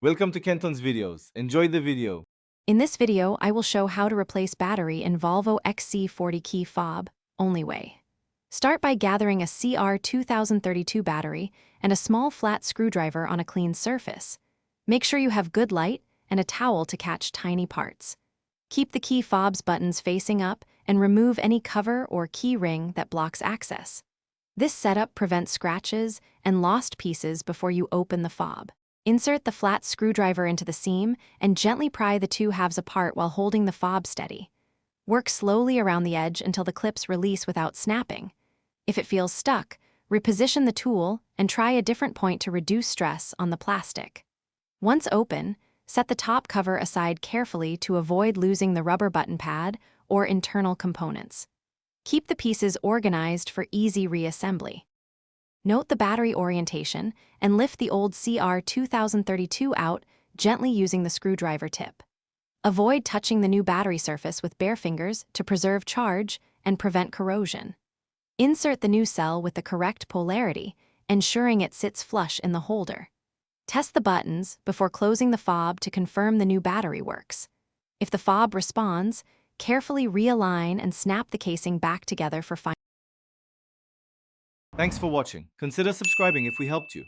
Welcome to Kenton's videos. Enjoy the video. In this video, I will show how to replace battery in Volvo XC40 key fob, only way. Start by gathering a CR2032 battery and a small flat screwdriver on a clean surface. Make sure you have good light and a towel to catch tiny parts. Keep the key fob's buttons facing up and remove any cover or key ring that blocks access. This setup prevents scratches and lost pieces before you open the fob. Insert the flat screwdriver into the seam and gently pry the two halves apart while holding the fob steady. Work slowly around the edge until the clips release without snapping. If it feels stuck, reposition the tool and try a different point to reduce stress on the plastic. Once open, set the top cover aside carefully to avoid losing the rubber button pad or internal components. Keep the pieces organized for easy reassembly. Note the battery orientation and lift the old CR2032 out gently using the screwdriver tip. Avoid touching the new battery surface with bare fingers to preserve charge and prevent corrosion. Insert the new cell with the correct polarity, ensuring it sits flush in the holder. Test the buttons before closing the fob to confirm the new battery works. If the fob responds, carefully realign and snap the casing back together for final. Thanks for watching. Consider subscribing if we helped you.